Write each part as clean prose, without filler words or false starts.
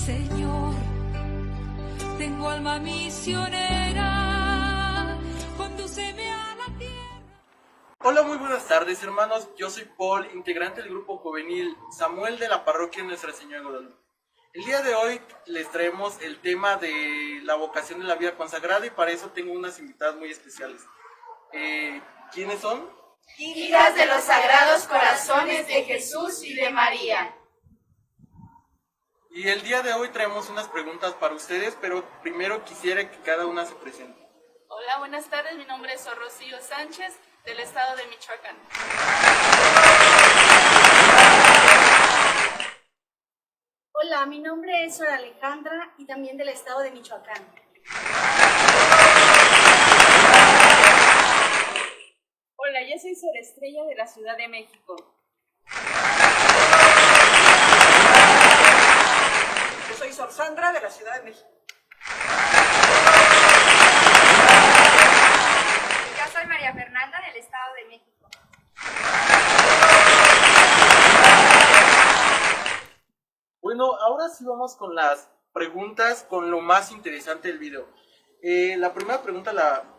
Señor, tengo alma misionera, condúceme a la tierra. Hola, muy buenas tardes, hermanos. Yo soy Paul, integrante del grupo juvenil Samuel de la parroquia Nuestra Señora de Guadalupe. El día de hoy les traemos el tema de la vocación de la vida consagrada y para eso tengo unas invitadas muy especiales. ¿Quiénes son? Hijas de los Sagrados Corazones de Jesús y de María. Y el día de hoy traemos unas preguntas para ustedes, pero primero quisiera que cada una se presente. Hola, buenas tardes. Mi nombre es Rocío Sánchez, del estado de Michoacán. Hola, mi nombre es Sora Alejandra y también del estado de Michoacán. Hola, yo soy Sora Estrella de la Ciudad de México. Yo soy Sor Sandra de la Ciudad de México. Yo soy María Fernanda del estado de México. Bueno, ahora sí vamos con las preguntas, con lo más interesante del video. La primera pregunta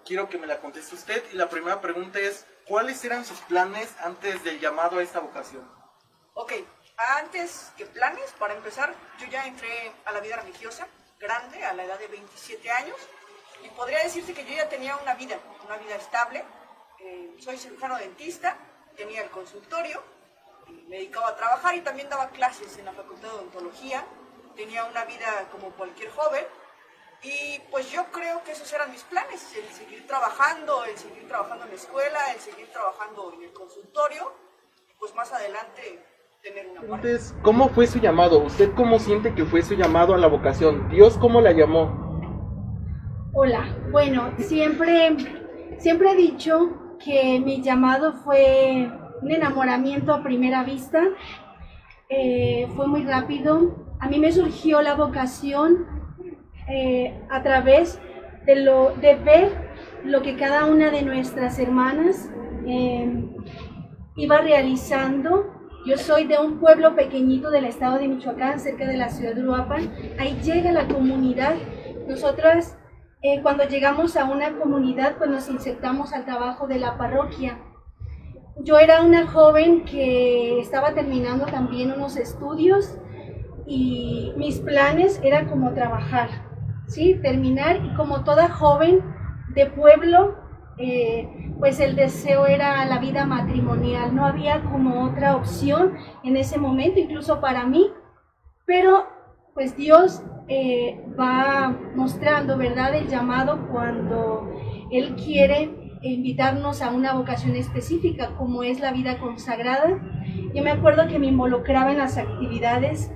quiero que me la conteste usted y la primera pregunta es, ¿cuáles eran sus planes antes del llamado a esta vocación? Ok, antes que planes, para empezar, yo ya entré a la vida religiosa, grande, a la edad de 27 años, y podría decirse que yo ya tenía una vida estable. Soy cirujano dentista, tenía el consultorio, me dedicaba a trabajar y también daba clases en la Facultad de Odontología, tenía una vida como cualquier joven, y pues yo creo que esos eran mis planes, el seguir trabajando en la escuela, el seguir trabajando en el consultorio, pues más adelante tener una parte. Entonces, ¿cómo fue su llamado? ¿Usted cómo siente que fue su llamado a la vocación? ¿Dios cómo la llamó? Hola, bueno, siempre he dicho que mi llamado fue un enamoramiento a primera vista, fue muy rápido. A mí me surgió la vocación a través de ver lo que cada una de nuestras hermanas iba realizando. Yo soy de un pueblo pequeñito del estado de Michoacán, cerca de la ciudad de Uruapan. Ahí llega la comunidad. Nosotras, cuando llegamos a una comunidad, pues nos insertamos al trabajo de la parroquia. Yo era una joven que estaba terminando también unos estudios y mis planes eran como trabajar, ¿sí? Terminar, y como toda joven de pueblo, pues el deseo era la vida matrimonial. No había como otra opción en ese momento, incluso para mí, pero pues Dios va mostrando, ¿verdad?, el llamado cuando Él quiere invitarnos a una vocación específica, como es la vida consagrada. Yo me acuerdo que me involucraba en las actividades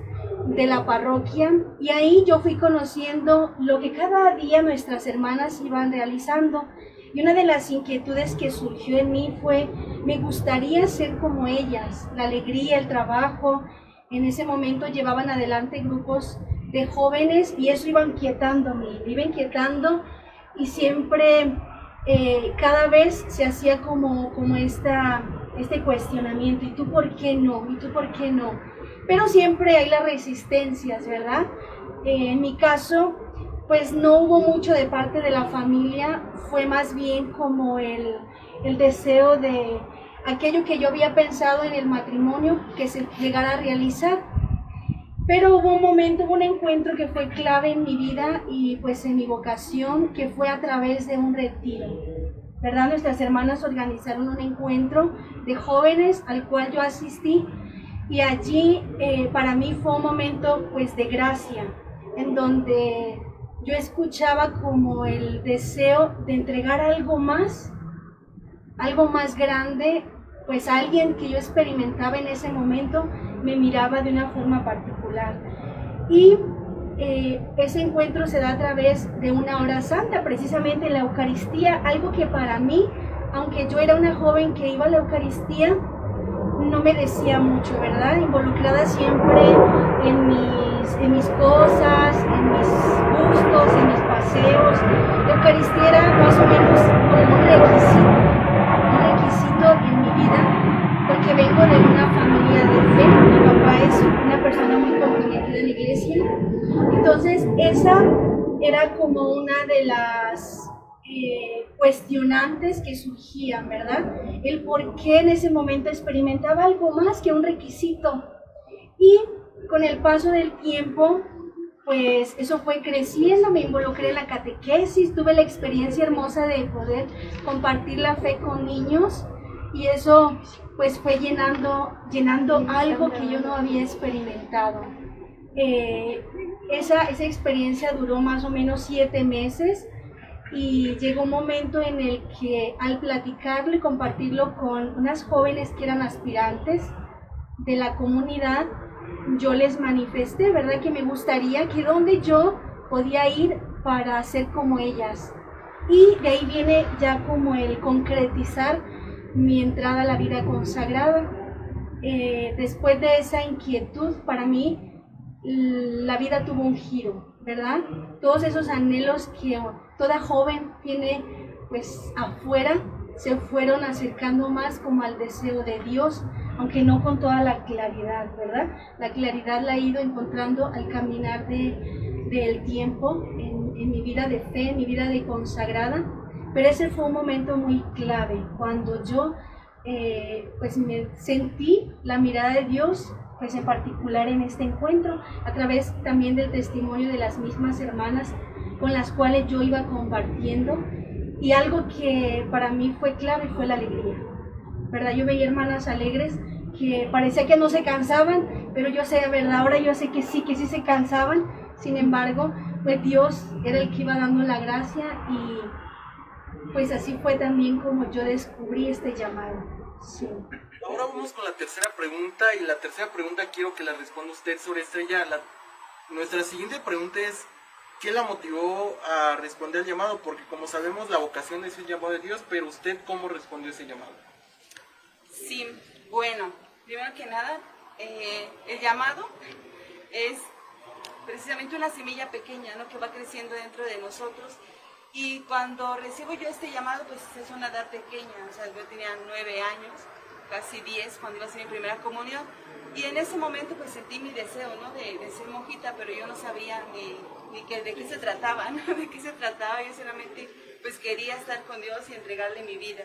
de la parroquia y ahí yo fui conociendo lo que cada día nuestras hermanas iban realizando. Y una de las inquietudes que surgió en mí fue, me gustaría ser como ellas, la alegría, el trabajo. En ese momento llevaban adelante grupos de jóvenes y eso iba inquietándome, iba inquietando, y siempre, cada vez se hacía como este cuestionamiento, ¿y tú por qué no? ¿Y tú por qué no? Pero siempre hay las resistencias, ¿verdad? En mi caso, pues no hubo mucho de parte de la familia, fue más bien como el deseo de aquello que yo había pensado en el matrimonio que se llegara a realizar. Pero hubo un encuentro que fue clave en mi vida y pues en mi vocación, que fue a través de un retiro, ¿verdad? Nuestras hermanas organizaron un encuentro de jóvenes al cual yo asistí y allí para mí fue un momento pues de gracia, en donde yo escuchaba como el deseo de entregar algo más grande, pues a alguien que yo experimentaba en ese momento me miraba de una forma particular. Y ese encuentro se da a través de una hora santa, precisamente la Eucaristía, algo que para mí, aunque yo era una joven que iba a la Eucaristía, no me decía mucho, ¿verdad? Involucrada siempre en mis cosas, en mis gustos, en mis paseos. La Eucaristía era más o menos como un requisito en mi vida, porque vengo de una familia de fe. Mi papá es una persona muy comprometida en la iglesia. Entonces, esa era como una de las cuestionantes que surgían, ¿verdad? El por qué en ese momento experimentaba algo más que un requisito. Y con el paso del tiempo, pues eso fue creciendo, me involucré en la catequesis, tuve la experiencia hermosa de poder compartir la fe con niños y eso pues fue llenando algo que yo no había experimentado. Esa experiencia duró más o menos 7 meses y llegó un momento en el que al platicarlo y compartirlo con unas jóvenes que eran aspirantes de la comunidad, yo les manifesté, ¿verdad? Que me gustaría que donde yo podía ir para ser como ellas. Y de ahí viene ya como el concretizar mi entrada a la vida consagrada. Después de esa inquietud, para mí, la vida tuvo un giro, ¿verdad? Todos esos anhelos que toda joven tiene pues afuera, se fueron acercando más como al deseo de Dios, aunque no con toda la claridad, ¿verdad? La claridad la he ido encontrando al caminar del tiempo en mi vida de fe, en mi vida de consagrada, pero ese fue un momento muy clave, cuando yo pues me sentí la mirada de Dios, pues en particular en este encuentro, a través también del testimonio de las mismas hermanas con las cuales yo iba compartiendo, y algo que para mí fue clave fue la alegría, ¿verdad? Yo veía hermanas alegres que parecía que no se cansaban, pero yo sé, ¿verdad? Ahora yo sé que sí se cansaban, sin embargo, pues Dios era el que iba dando la gracia y pues así fue también como yo descubrí este llamado. Sí. Ahora vamos con la tercera pregunta, y la tercera pregunta quiero que la responda usted, Sor Estrella. Nuestra siguiente pregunta es: ¿qué la motivó a responder al llamado? Porque como sabemos, la vocación es un llamado de Dios, pero usted, ¿cómo respondió ese llamado? Sí, bueno, primero que nada, el llamado es precisamente una semilla pequeña, ¿no?, que va creciendo dentro de nosotros. Y cuando recibo yo este llamado, pues es una edad pequeña, o sea, yo tenía 9 años, casi 10, cuando iba a hacer mi primera comunión. Y en ese momento pues sentí mi deseo, ¿no?, de ser monjita, pero yo no sabía ni de qué se trataba, ¿no? De qué se trataba. Yo solamente pues quería estar con Dios y entregarle mi vida.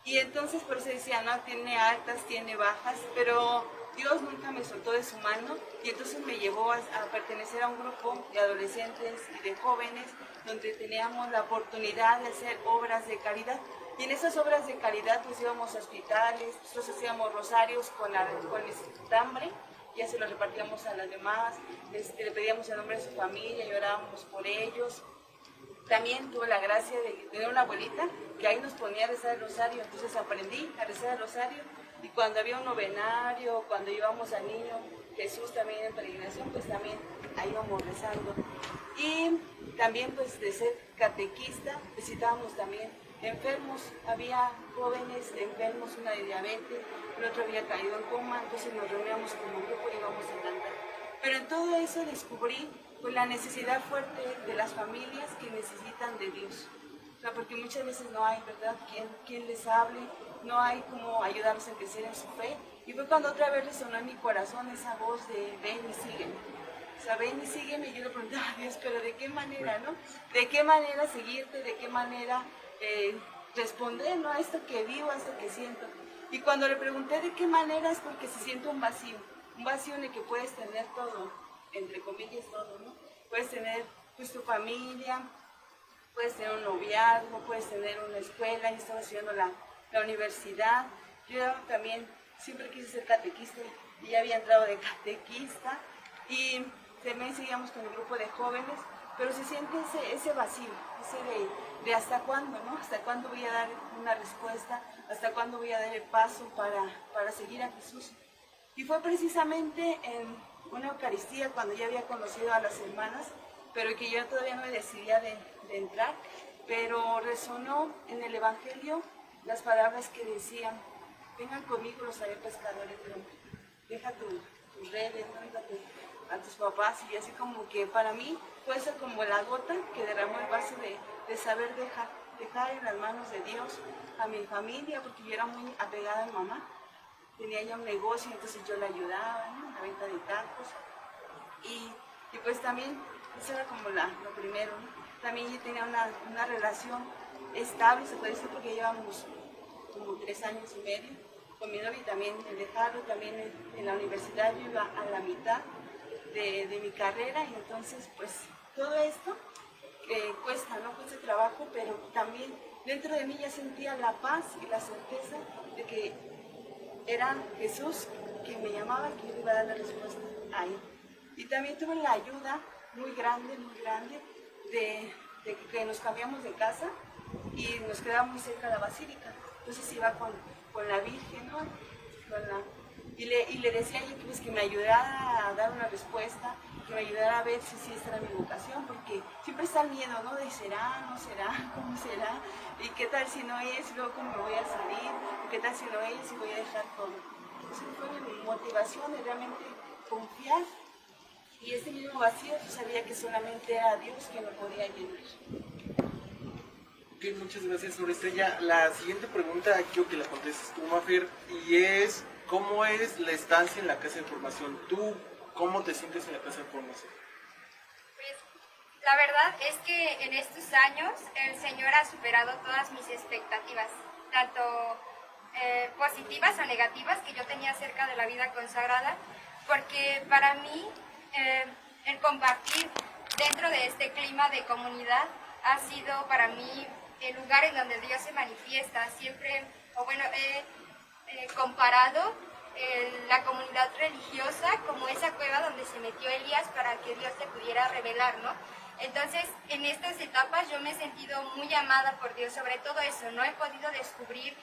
Y entonces por eso decía, no, tiene altas, tiene bajas, pero Dios nunca me soltó de su mano, y entonces me llevó a pertenecer a un grupo de adolescentes y de jóvenes donde teníamos la oportunidad de hacer obras de caridad. Y en esas obras de caridad pues íbamos a hospitales, nosotros hacíamos rosarios con el estambre, ya se los repartíamos a las demás, le pedíamos el nombre de su familia y orábamos por ellos. También tuve la gracia de tener una abuelita que ahí nos ponía a rezar el rosario, entonces aprendí a rezar el rosario, y cuando había un novenario, cuando íbamos al Niño Jesús también en peregrinación, pues también ahí íbamos rezando. Y también pues de ser catequista visitábamos también enfermos, había jóvenes enfermos, una de diabetes, el otro había caído en coma, entonces nos reuníamos como grupo y íbamos a cantar. Pero en todo eso descubrí pues la necesidad fuerte de las familias que necesitan de Dios. O sea, porque muchas veces no hay, ¿verdad?, quien les hable, no hay cómo ayudarlos a crecer en su fe. Y fue cuando otra vez resonó en mi corazón esa voz de ven y sígueme. O sea, ven y sígueme, y yo le preguntaba a Dios, pero ¿de qué manera, no? ¿De qué manera seguirte? ¿De qué manera responder, ¿no?, a esto que vivo, a esto que siento? Y cuando le pregunté de qué manera, es porque se siente un vacío en el que puedes tener todo, entre comillas todo, ¿no? Puedes tener pues tu familia, puedes tener un noviazgo, puedes tener una escuela. Yo estaba estudiando la universidad, yo también siempre quise ser catequista y ya había entrado de catequista, y también seguíamos con el grupo de jóvenes, pero se siente ese vacío, ese de hasta cuándo, ¿no? Hasta cuándo voy a dar una respuesta, hasta cuándo voy a dar el paso para seguir a Jesús. Y fue precisamente en una Eucaristía cuando ya había conocido a las hermanas, pero que yo todavía no me decidía de entrar, pero resonó en el Evangelio las palabras que decían: vengan conmigo los haré pescadores de hombres, deja tus redes, ¿no?, a tus papás. Y así como que para mí fue eso como la gota que derramó el vaso de saber dejar en las manos de Dios a mi familia, porque yo era muy apegada a mi mamá. tenía ya un negocio, entonces yo le ayudaba, ¿no? La venta de tacos. Y pues también, eso era como lo primero, ¿no? También yo tenía una relación estable, se puede decir, porque llevamos como 3 años y medio con mi novio, y también el dejarlo, también en la universidad yo iba a la mitad de mi carrera, y entonces pues todo esto cuesta, ¿no? Cuesta trabajo, pero también dentro de mí ya sentía la paz y la certeza de que era Jesús que me llamaba, que yo iba a dar la respuesta a él. Y también tuve la ayuda muy grande, de que nos cambiamos de casa y nos quedaba muy cerca de la basílica. Entonces iba con la Virgen, ¿no? Y le decía a ella pues, que me ayudara a dar una respuesta, que me ayudara a ver si esta era mi vocación, porque siempre está el miedo, ¿no? De será, no será, cómo será, y qué tal si no es, luego cómo me voy a salir, y qué tal si no es, y voy a dejar todo. Entonces fue mi motivación de realmente confiar, y ese mismo vacío yo sabía que solamente era Dios quien lo podía llenar. Ok, muchas gracias, Sor Estrella. La siguiente pregunta quiero que la contestes tú, Mafer, y es, ¿cómo es la estancia en la casa de formación? ¿Tú cómo te sientes en la casa de formación? Pues la verdad es que en estos años el Señor ha superado todas mis expectativas, tanto positivas o negativas que yo tenía acerca de la vida consagrada, porque para mí el compartir dentro de este clima de comunidad ha sido para mí el lugar en donde Dios se manifiesta. Siempre, he comparado la comunidad religiosa como esa cueva donde se metió Elías para que Dios se pudiera revelar, ¿no? Entonces, en estas etapas yo me he sentido muy amada por Dios, sobre todo eso, ¿no? He podido descubrir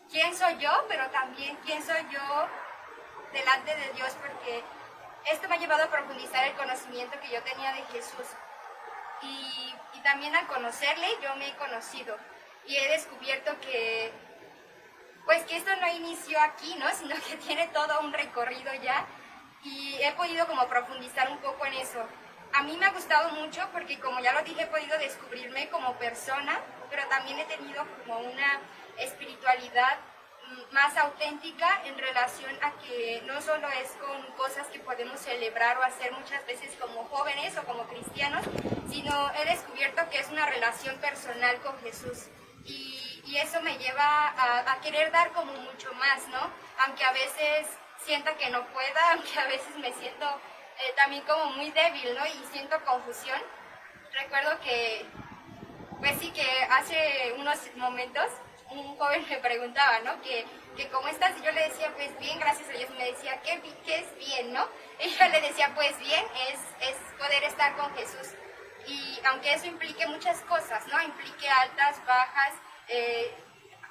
quién soy yo, pero también quién soy yo delante de Dios, porque esto me ha llevado a profundizar el conocimiento que yo tenía de Jesús. Y también al conocerle yo me he conocido y he descubierto que esto no inició aquí, ¿no? Sino que tiene todo un recorrido ya, y he podido como profundizar un poco en eso. A mí me ha gustado mucho porque, como ya lo dije, he podido descubrirme como persona, pero también he tenido como una espiritualidad más auténtica en relación a que no solo es con cosas que podemos celebrar o hacer muchas veces como jóvenes o como cristianos, sino he descubierto que es una relación personal con Jesús, y eso me lleva a querer dar como mucho más, ¿no? Aunque a veces sienta que no pueda, aunque a veces me siento también como muy débil, ¿no? Y siento confusión. Recuerdo que, pues sí, que hace unos momentos un joven me preguntaba, ¿no? Que ¿cómo estás? Y yo le decía, pues bien, gracias a Dios. Y me decía, ¿qué es bien, no? Y yo le decía, pues bien, es poder estar con Jesús. Y aunque eso implique muchas cosas, ¿no? Implique altas, bajas,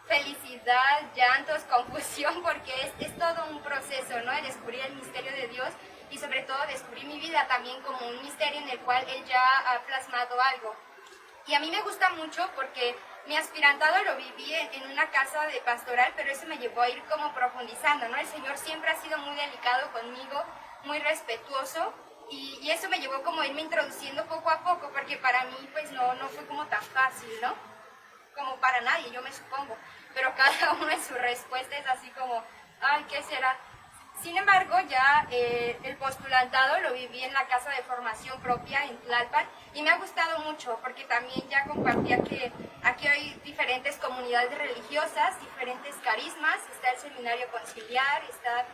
felicidad, llantos, confusión, porque es todo un proceso, ¿no? El descubrir el misterio de Dios, y sobre todo descubrir mi vida también como un misterio en el cual Él ya ha plasmado algo. Y a mí me gusta mucho porque mi aspirantado lo viví en una casa de pastoral, pero eso me llevó a ir como profundizando, ¿no? El Señor siempre ha sido muy delicado conmigo, muy respetuoso, y eso me llevó como a irme introduciendo poco a poco, porque para mí pues no fue como tan fácil, ¿no? Como para nadie, yo me supongo, pero cada uno en su respuesta es así como, ay, ¿qué será? Sin embargo, ya el postulantado lo viví en la casa de formación propia en Tlalpan, y me ha gustado mucho porque también ya compartía que aquí hay diferentes comunidades religiosas, diferentes carismas, está el seminario conciliar, está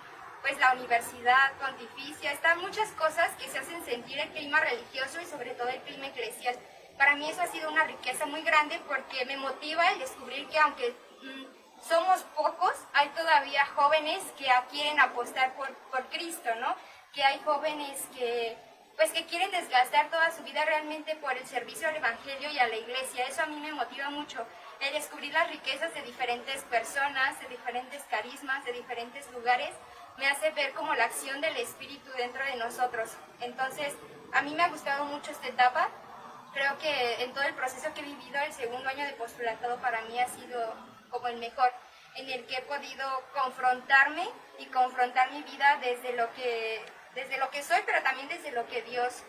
pues la universidad pontificia, están muchas cosas que se hacen sentir el clima religioso y sobre todo el clima eclesial. Para mí eso ha sido una riqueza muy grande porque me motiva el descubrir que aunque somos pocos, hay todavía jóvenes que quieren apostar por Cristo, ¿no? Que hay jóvenes que quieren desgastar toda su vida realmente por el servicio al Evangelio y a la Iglesia. Eso a mí me motiva mucho, el descubrir las riquezas de diferentes personas, de diferentes carismas, de diferentes lugares, me hace ver como la acción del Espíritu dentro de nosotros. Entonces, a mí me ha gustado mucho esta etapa. Creo que en todo el proceso que he vivido, el segundo año de postulantado para mí ha sido como el mejor, en el que he podido confrontarme y confrontar mi vida desde lo que soy, pero también desde lo que Dios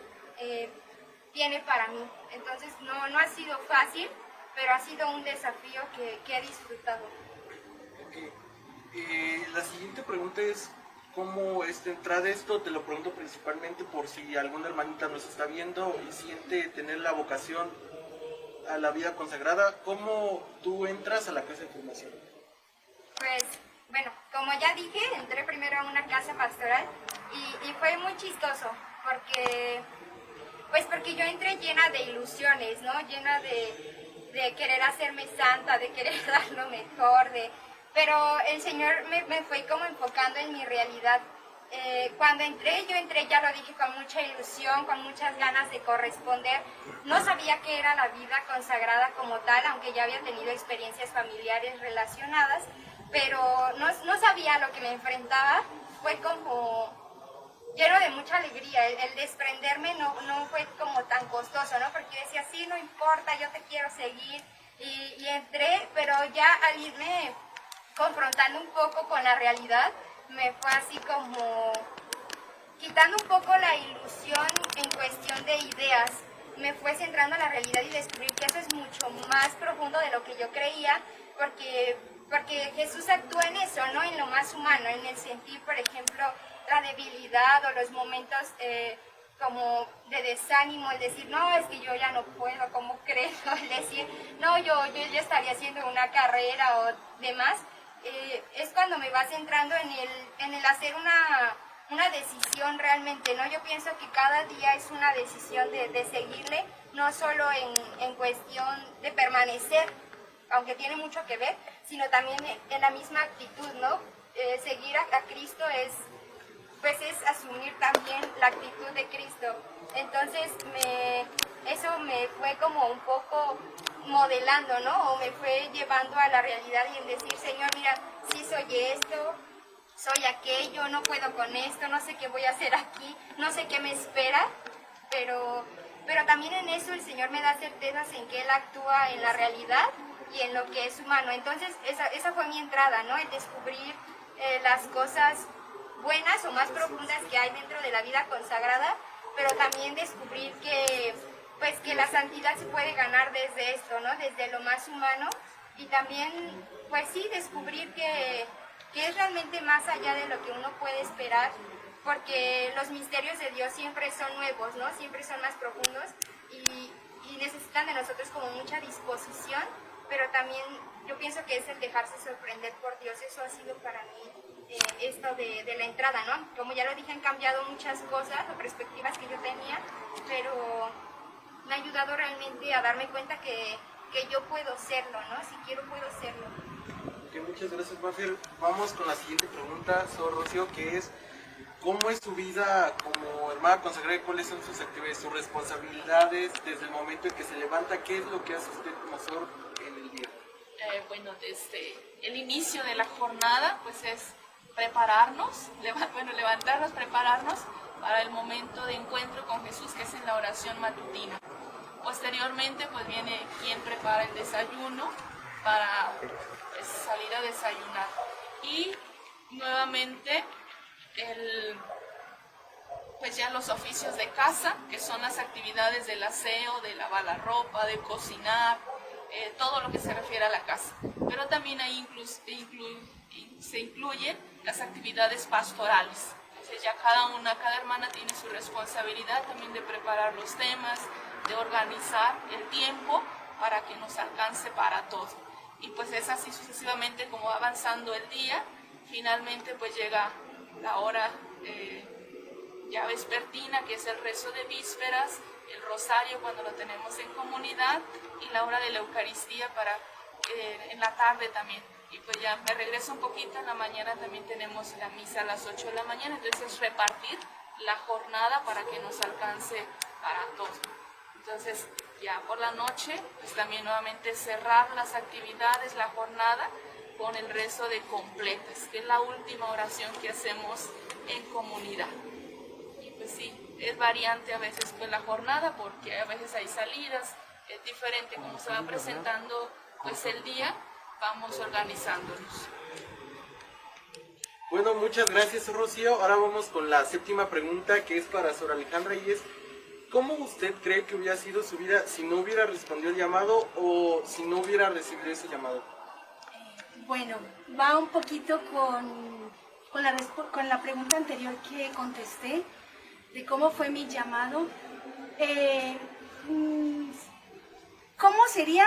tiene para mí. Entonces no ha sido fácil, pero ha sido un desafío que he disfrutado. Okay. La siguiente pregunta es, ¿cómo entrar a esto? Te lo pregunto principalmente por si alguna hermanita nos está viendo y siente tener la vocación a la vida consagrada. ¿Cómo tú entras a la casa de formación? Pues, bueno, como ya dije, entré primero a una casa pastoral y fue muy chistoso porque yo entré llena de ilusiones, ¿no? Llena de querer hacerme santa, de querer dar lo mejor, pero el Señor me fue como enfocando en mi realidad. Cuando yo entré, ya lo dije, con mucha ilusión, con muchas ganas de corresponder. No sabía qué era la vida consagrada como tal, aunque ya había tenido experiencias familiares relacionadas, pero no sabía a lo que me enfrentaba. Fue como lleno de mucha alegría. El desprenderme no fue como tan costoso, ¿no? Porque yo decía, sí, no importa, yo te quiero seguir. Y entré, pero ya al irme confrontando un poco con la realidad, me fue así como quitando un poco la ilusión en cuestión de ideas. Me fue centrando en la realidad y descubrir que eso es mucho más profundo de lo que yo creía, porque Jesús actúa en eso, ¿no? En lo más humano, en el sentir, por ejemplo, la debilidad o los momentos como de desánimo, el decir, no, es que yo ya no puedo, ¿cómo creo? El decir, no, yo ya estaría haciendo una carrera o demás. Es cuando me va centrando en el hacer una decisión realmente, ¿no? Yo pienso que cada día es una decisión de seguirle, no solo en cuestión de permanecer, aunque tiene mucho que ver, sino también en la misma actitud, ¿no? Seguir a Cristo es asumir también la actitud de Cristo. Entonces eso me fue como un poco modelando, ¿no? O me fue llevando a la realidad y en decir, Señor, mira, sí soy esto, soy aquello, no puedo con esto, no sé qué voy a hacer aquí, no sé qué me espera, pero también en eso el Señor me da certezas en que Él actúa en la realidad y en lo que es humano. Entonces esa fue mi entrada, ¿no? El descubrir las cosas buenas o más profundas que hay dentro de la vida consagrada, pero también descubrir que la santidad se puede ganar desde esto, ¿no? Desde lo más humano, y también, pues sí, descubrir que es realmente más allá de lo que uno puede esperar, porque los misterios de Dios siempre son nuevos, ¿no? Siempre son más profundos y necesitan de nosotros como mucha disposición, pero también yo pienso que es el dejarse sorprender por Dios. Eso ha sido para mí esto de la entrada, ¿no? Como ya lo dije, han cambiado muchas cosas o perspectivas que yo tenía, pero me ha ayudado realmente a darme cuenta que yo puedo serlo, ¿no? Si quiero, puedo serlo. Okay, muchas gracias, Mafer. Vamos con la siguiente pregunta, Sor Rocío, que es, ¿cómo es su vida como hermana consagrada? ¿Cuáles son sus actividades, sus responsabilidades desde el momento en que se levanta? ¿Qué es lo que hace usted como Sor en el día? Bueno, desde el inicio de la jornada, pues es prepararnos, levantarnos, prepararnos para el momento de encuentro con Jesús, que es en la oración matutina. Posteriormente, pues viene quien prepara el desayuno para salir a desayunar. Y nuevamente, pues ya los oficios de casa, que son las actividades del aseo, de lavar la ropa, de cocinar, todo lo que se refiere a la casa. Pero también ahí se incluyen las actividades pastorales. Entonces ya cada hermana tiene su responsabilidad también de preparar los temas, de organizar el tiempo para que nos alcance para todo. Y pues es así sucesivamente como va avanzando el día. Finalmente pues llega la hora ya vespertina, que es el rezo de vísperas, el rosario cuando lo tenemos en comunidad y la hora de la Eucaristía en la tarde también. Y pues ya me regreso un poquito, en la mañana también tenemos la misa a las 8 de la mañana, entonces es repartir la jornada para que nos alcance para todo. Entonces ya por la noche, pues también nuevamente cerrar las actividades, la jornada, con el rezo de completas, que es la última oración que hacemos en comunidad. Y pues sí, es variante a veces pues la jornada, porque a veces hay salidas, es diferente como se va presentando pues el día, vamos organizándonos. Bueno, muchas gracias, Rocío. Ahora vamos con la séptima pregunta, que es para Sor Alejandra, y es, ¿cómo usted cree que hubiera sido su vida si no hubiera respondido el llamado o si no hubiera recibido ese llamado? Bueno, va un poquito con la pregunta anterior que contesté, de cómo fue mi llamado. ¿Cómo sería?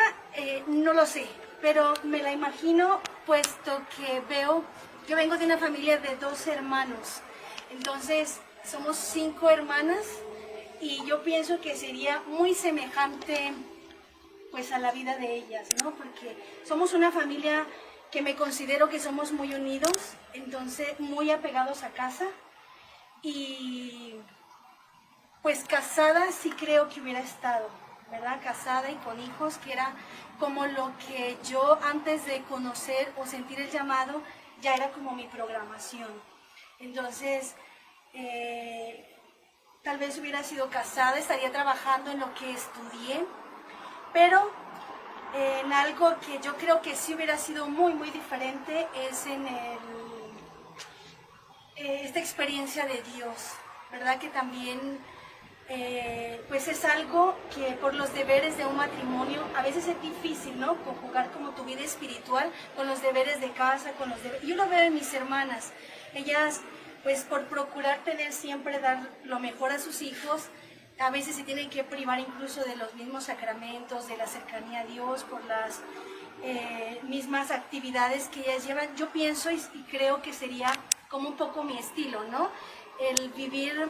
No lo sé, pero me la imagino puesto que yo vengo de una familia de 2 hermanos, entonces somos 5 hermanas y yo pienso que sería muy semejante pues a la vida de ellas, ¿no? Porque somos una familia que me considero que somos muy unidos, entonces muy apegados a casa y pues casada sí creo que hubiera estado, ¿verdad? Casada y con hijos, que era como lo que yo antes de conocer o sentir el llamado, ya era como mi programación. Entonces, tal vez hubiera sido casada, estaría trabajando en lo que estudié, pero en algo que yo creo que sí hubiera sido muy, muy diferente es en esta experiencia de Dios, ¿verdad? Que también pues es algo que por los deberes de un matrimonio a veces es difícil, ¿no? Conjugar como tu vida espiritual con los deberes de casa, con los deberes. Yo lo veo en mis hermanas, ellas pues por procurar tener siempre dar lo mejor a sus hijos, a veces se tienen que privar incluso de los mismos sacramentos, de la cercanía a Dios, por las mismas actividades que ellas llevan. Yo pienso y creo que sería como un poco mi estilo, ¿no? El vivir,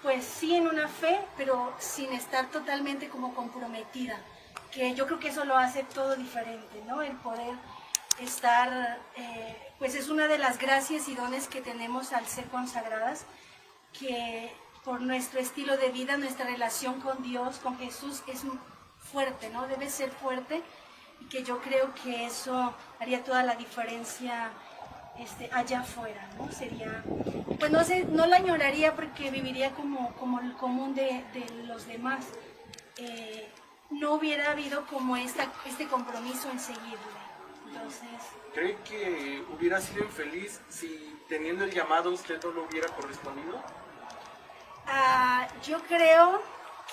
pues sí en una fe, pero sin estar totalmente como comprometida, que yo creo que eso lo hace todo diferente, ¿no? El poder estar, pues es una de las gracias y dones que tenemos al ser consagradas, que por nuestro estilo de vida, nuestra relación con Dios, con Jesús, es fuerte, ¿no? Debe ser fuerte, y que yo creo que eso haría toda la diferencia allá afuera, ¿no? Sería, pues no sé, no la añoraría porque viviría como el común de los demás. No hubiera habido como este compromiso en seguirle. Entonces, ¿cree que hubiera sido infeliz si teniendo el llamado usted no lo hubiera correspondido? Yo creo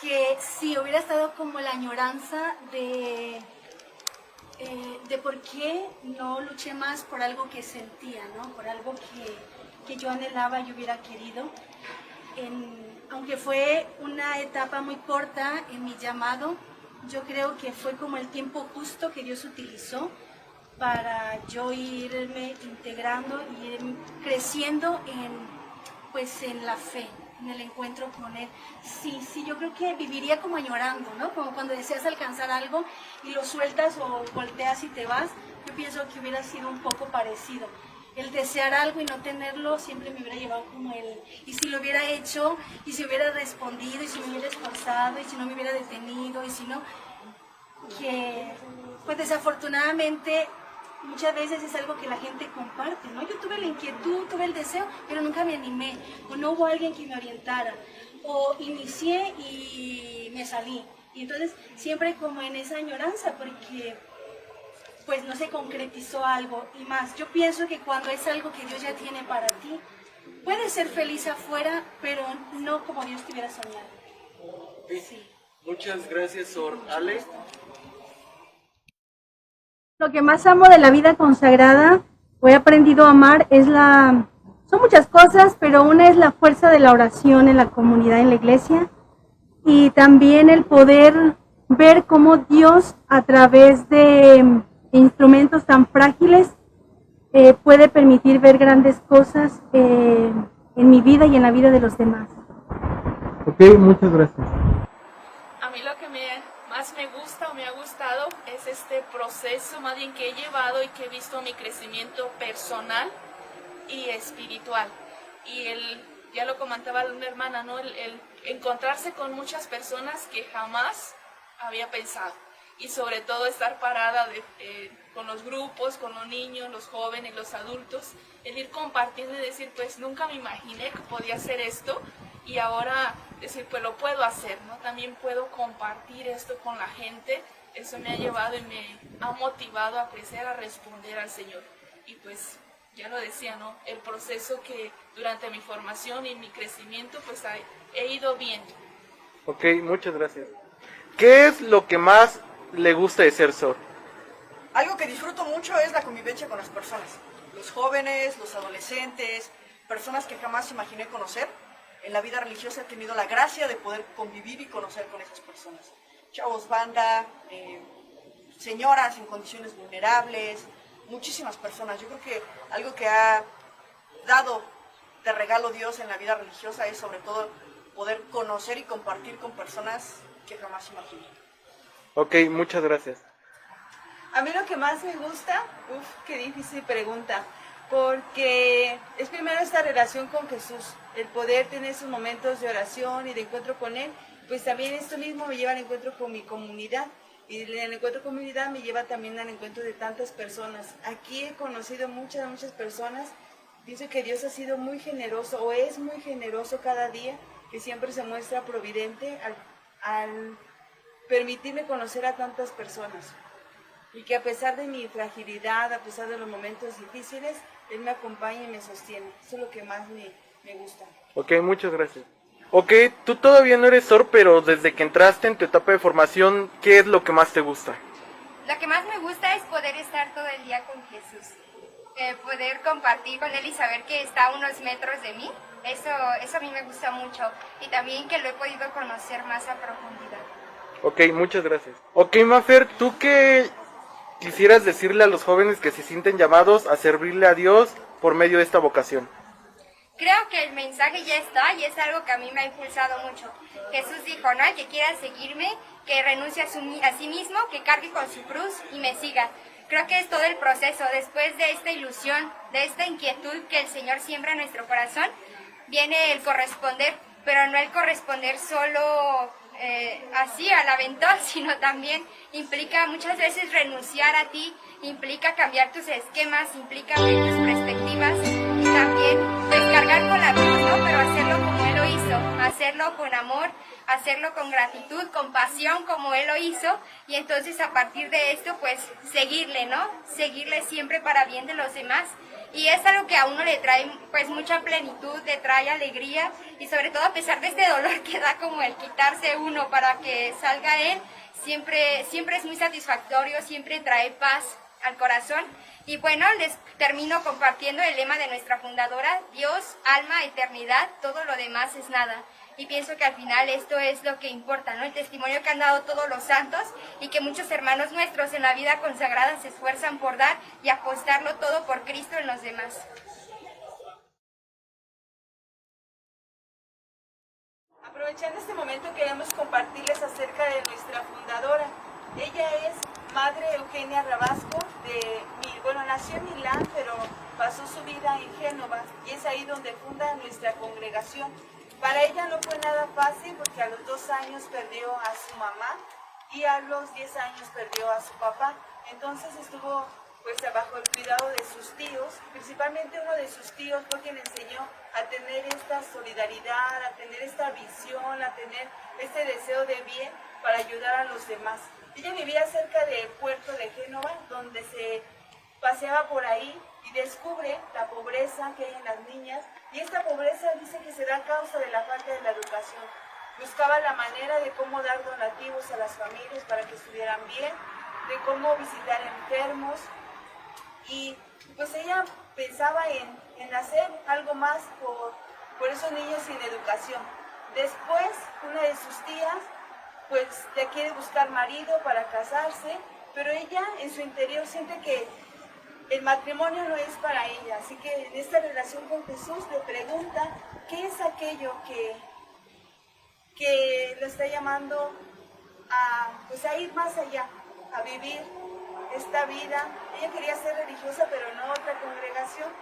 que sí, hubiera estado como la añoranza de por qué no luché más por algo que sentía, ¿no? Por algo que yo anhelaba y hubiera querido. Aunque fue una etapa muy corta en mi llamado, yo creo que fue como el tiempo justo que Dios utilizó para yo irme integrando y ir creciendo en la fe, en el encuentro con Él. Sí, yo creo que viviría como añorando, ¿no? Como cuando deseas alcanzar algo y lo sueltas o volteas y te vas. Yo pienso que hubiera sido un poco parecido. El desear algo y no tenerlo siempre me hubiera llevado como y si lo hubiera hecho, y si hubiera respondido, y si me hubiera esforzado, y si no me hubiera detenido, y si no, que pues desafortunadamente muchas veces es algo que la gente comparte, ¿no? Yo tuve la inquietud, tuve el deseo, pero nunca me animé, o no hubo alguien que me orientara, o inicié y me salí. Y entonces siempre como en esa añoranza, porque pues no se concretizó algo. Y más, yo pienso que cuando es algo que Dios ya tiene para ti, puedes ser feliz afuera, pero no como Dios te hubiera soñado. Sí. Muchas gracias, Sor Ale. Lo que más amo de la vida consagrada, o he aprendido a amar, son muchas cosas, pero una es la fuerza de la oración en la comunidad, en la iglesia, y también el poder ver cómo Dios, a través de instrumentos tan frágiles, puede permitir ver grandes cosas en mi vida y en la vida de los demás. Ok, muchas gracias. A mí lo que más me gusta o me ha gustado es este proceso más bien que he llevado y que he visto mi crecimiento personal y espiritual. Y ya lo comentaba una hermana, ¿no? El encontrarse con muchas personas que jamás había pensado. Y sobre todo estar parada con los grupos, con los niños, los jóvenes, los adultos, el ir compartiendo y decir, pues nunca me imaginé que podía hacer esto y ahora decir, pues lo puedo hacer, ¿no? También puedo compartir esto con la gente. Eso me ha llevado y me ha motivado a crecer, a responder al Señor. Y pues ya lo decía, ¿no? El proceso que durante mi formación y mi crecimiento pues he ido viendo. Ok, muchas gracias. ¿Qué es lo que más le gusta de ser Sor? Algo que disfruto mucho es la convivencia con las personas, los jóvenes, los adolescentes, personas que jamás imaginé conocer. En la vida religiosa he tenido la gracia de poder convivir y conocer con esas personas. Chavos, banda, señoras en condiciones vulnerables, muchísimas personas. Yo creo que algo que ha dado de regalo Dios en la vida religiosa es sobre todo poder conocer y compartir con personas que jamás imaginé. Ok, muchas gracias. A mí lo que más me gusta, qué difícil pregunta, porque es primero esta relación con Jesús, el poder tener esos momentos de oración y de encuentro con Él, pues también esto mismo me lleva al encuentro con mi comunidad, y el encuentro con mi comunidad me lleva también al encuentro de tantas personas. Aquí he conocido muchas personas, pienso que Dios ha sido muy generoso, o es muy generoso cada día, que siempre se muestra providente al permitirme conocer a tantas personas. Y que a pesar de mi fragilidad, a pesar de los momentos difíciles, Él me acompaña y me sostiene. Eso es lo que más me gusta. Ok, muchas gracias. Ok, tú todavía no eres SOR, pero desde que entraste en tu etapa de formación, ¿qué es lo que más te gusta? Lo que más me gusta es poder estar todo el día con Jesús. Poder compartir con Él y saber que está a unos metros de mí. Eso a mí me gusta mucho. Y también que lo he podido conocer más a profundidad. Ok, muchas gracias. Ok, Mafer, ¿tú qué quisieras decirle a los jóvenes que se sienten llamados a servirle a Dios por medio de esta vocación? Creo que el mensaje ya está y es algo que a mí me ha impulsado mucho. Jesús dijo, ¿no? El que quiera seguirme, que renuncie a sí mismo, que cargue con su cruz y me siga. Creo que es todo el proceso. Después de esta ilusión, de esta inquietud que el Señor siembra en nuestro corazón, viene el corresponder, pero no el corresponder solo así al aventón, sino también implica muchas veces renunciar a ti, implica cambiar tus esquemas, implica ver tus perspectivas y también pues cargar con la cruz, ¿no? Pero hacerlo como Él lo hizo, hacerlo con amor, hacerlo con gratitud, con pasión como Él lo hizo, y entonces a partir de esto pues seguirle, ¿no? Seguirle siempre para bien de los demás. Y es algo que a uno le trae pues mucha plenitud, le trae alegría, y sobre todo a pesar de este dolor que da como el quitarse uno para que salga Él, siempre es muy satisfactorio, siempre trae paz al corazón. Y bueno, les termino compartiendo el lema de nuestra fundadora: Dios, alma, eternidad, todo lo demás es nada. Y pienso que al final esto es lo que importa, ¿no? El testimonio que han dado todos los santos y que muchos hermanos nuestros en la vida consagrada se esfuerzan por dar y apostarlo todo por Cristo en los demás. Aprovechando este momento queremos compartirles acerca de nuestra fundadora. Ella es Madre Eugenia Rabasco, nació en Milán, pero pasó su vida en Génova y es ahí donde funda nuestra congregación. Para ella no fue nada fácil porque a los 2 años perdió a su mamá y a los 10 años perdió a su papá. Entonces estuvo pues bajo el cuidado de sus tíos, principalmente uno de sus tíos fue quien le enseñó a tener esta solidaridad, a tener esta visión, a tener este deseo de bien para ayudar a los demás. Ella vivía cerca del puerto de Génova, donde se paseaba por ahí y descubre la pobreza que hay en las niñas, y esta pobreza dice que se da a causa de la falta de la educación. Buscaba la manera de cómo dar donativos a las familias para que estuvieran bien, de cómo visitar enfermos, y pues ella pensaba en hacer algo más por esos niños sin educación. Después, una de sus tías pues le quiere buscar marido para casarse, pero ella en su interior siente que el matrimonio no es para ella, así que en esta relación con Jesús le pregunta qué es aquello que lo está llamando a ir más allá, a vivir esta vida. Ella quería ser religiosa, pero no otra congregación.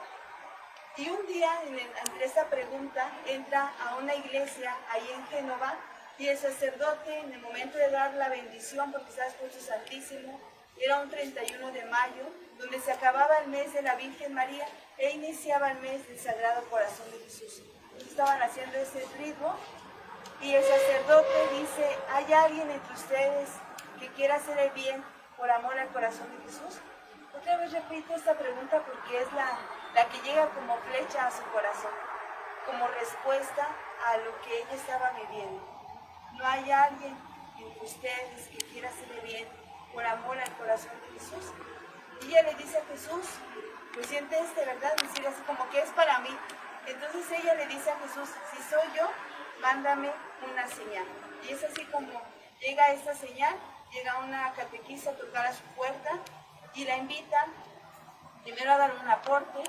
Y un día, entre esta pregunta, entra a una iglesia ahí en Génova, y el sacerdote, en el momento de dar la bendición, porque estaba expuesto Santísimo, era un 31 de mayo, donde se acababa el mes de la Virgen María e iniciaba el mes del Sagrado Corazón de Jesús. Entonces estaban haciendo ese ritmo, y el sacerdote dice: ¿hay alguien entre ustedes que quiera hacer el bien por amor al corazón de Jesús? Otra vez repito esta pregunta porque es la que llega como flecha a su corazón, como respuesta a lo que ella estaba viviendo. ¿No hay alguien entre ustedes que quiera hacer el bien por amor al corazón de Jesús? Y ella le dice a Jesús, pues siente ¿verdad? Decir así como que es para mí. Entonces ella le dice a Jesús, si soy yo, mándame una señal. Y es así como llega esta señal, llega una catequista a tocar a su puerta y la invita primero a dar un aporte,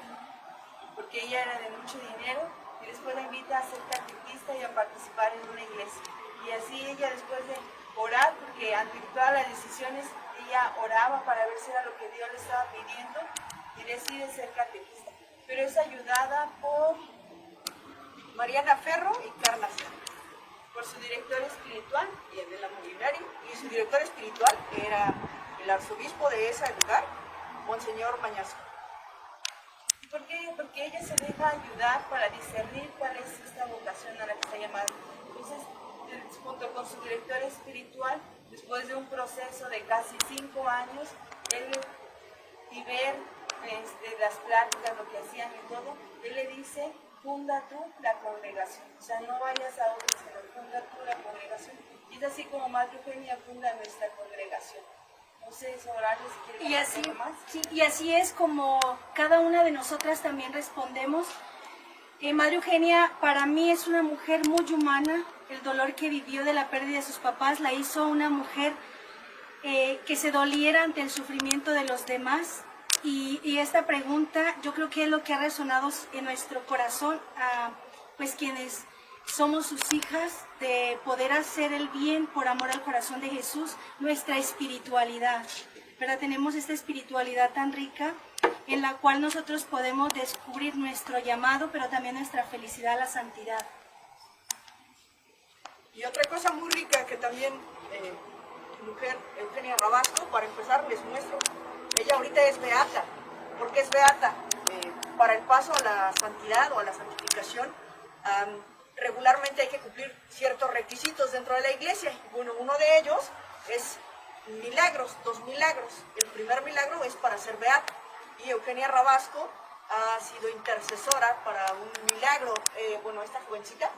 porque ella era de mucho dinero, y después la invita a ser catequista y a participar en una iglesia. Y así ella, después de orar, porque ante todas las decisiones ella oraba para ver si era lo que Dios le estaba pidiendo, y decide ser catequista. Pero es ayudada por Mariana Ferro y Carla Serra. por su director espiritual. Y el de la Molinari, y su director espiritual era el arzobispo de ese lugar, Monseñor Mañasco. ¿Por qué? Porque ella se deja ayudar para discernir cuál es esta vocación a la que está llamada. Entonces, junto con su director espiritual, después de un proceso de casi 5 años, él y ver las pláticas, lo que hacían y todo, él le dice, funda tú la congregación. O sea, no vayas a otra, sino funda tú la congregación. Y es así como Madre Eugenia funda nuestra congregación. No sé, Horario, si quiere Y así, algo más. sí, y así es como cada una de nosotras también respondemos. Madre Eugenia para mí es una mujer muy humana. El dolor que vivió de la pérdida de sus papás la hizo una mujer que se doliera ante el sufrimiento de los demás. Y esta pregunta yo creo que es lo que ha resonado en nuestro corazón, pues quienes somos sus hijas, de poder hacer el bien por amor al corazón de Jesús, nuestra espiritualidad, ¿verdad? Tenemos esta espiritualidad tan rica en la cual nosotros podemos descubrir nuestro llamado, pero también nuestra felicidad a la santidad. Y otra cosa muy rica que también mujer Eugenia Rabasco, para empezar les muestro, ella ahorita es beata. ¿Por qué es beata? Para el paso a la santidad o a la santificación, regularmente hay que cumplir ciertos requisitos dentro de la iglesia. Bueno, uno de ellos es milagros, 2 milagros. El primer milagro es para ser beata. Y Eugenia Rabasco ha sido intercesora para un milagro. Bueno, esta jovencita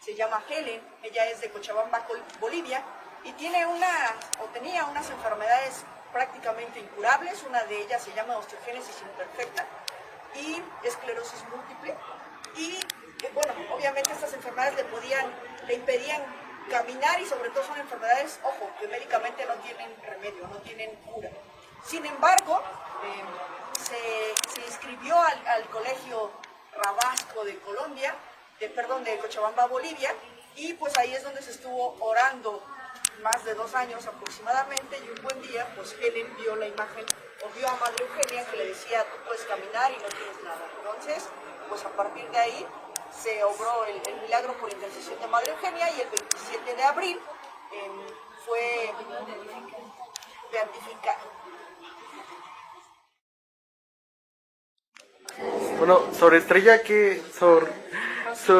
se llama Helen, ella es de Cochabamba, Bolivia, y tenía unas enfermedades prácticamente incurables. Una de ellas se llama osteogénesis imperfecta y esclerosis múltiple. Y bueno, obviamente estas enfermedades le impedían caminar, y sobre todo son enfermedades, ojo, que médicamente no tienen remedio, no tienen cura. Sin embargo, se inscribió al colegio Rabasco de Colombia, de Cochabamba, Bolivia, y pues ahí es donde se estuvo orando más de 2 años aproximadamente, y un buen día pues Helen vio la imagen, o vio a Madre Eugenia que le decía, tú puedes caminar y no tienes nada. Entonces, pues a partir de ahí se obró el milagro por intercesión de Madre Eugenia, y el 27 de abril fue beatificada. Bueno, Sor Estrella, Sor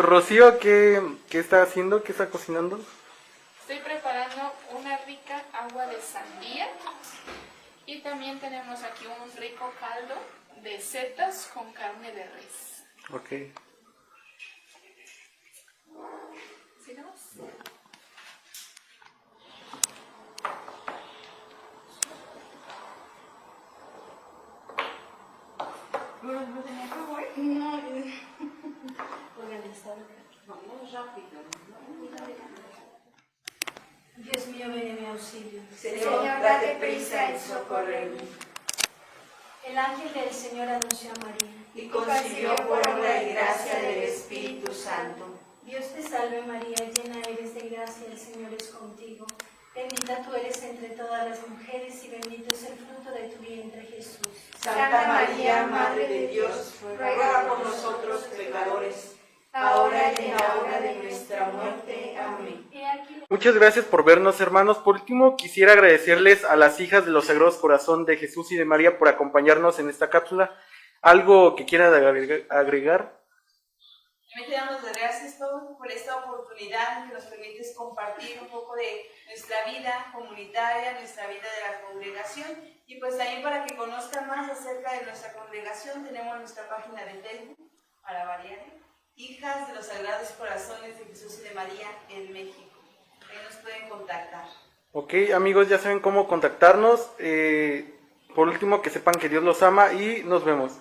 Rocío, ¿qué está haciendo? ¿Qué está cocinando? Estoy preparando una rica agua de sandía y también tenemos aquí un rico caldo de setas con carne de res. Ok. ¿Sigamos? Dios mío, ven en mi auxilio. Señor, date prisa en socorrerme. El ángel del Señor anunció a María. Y concibió por obra y gracia del Espíritu Santo. Dios te salve María, llena eres de gracia, el Señor es contigo. Bendita tú eres entre todas las mujeres, y bendito es el fruto de tu vientre, Jesús. Santa María, Madre de Dios, ruega por nosotros pecadores, ahora y en la hora de nuestra muerte. Amén. Muchas gracias por vernos, hermanos. Por último, quisiera agradecerles a las hijas de los Sagrados Corazón de Jesús y de María por acompañarnos en esta cápsula. ¿Algo que quieran agregar? Te damos las gracias por esta oportunidad que nos permites compartir un poco de nuestra vida comunitaria, nuestra vida de la congregación, y pues también para que conozcan más acerca de nuestra congregación tenemos nuestra página de Facebook, para variar, Hijas de los Sagrados Corazones de Jesús y de María en México. Ahí nos pueden contactar. Ok, amigos, ya saben cómo contactarnos. Por último, que sepan que Dios los ama y nos vemos.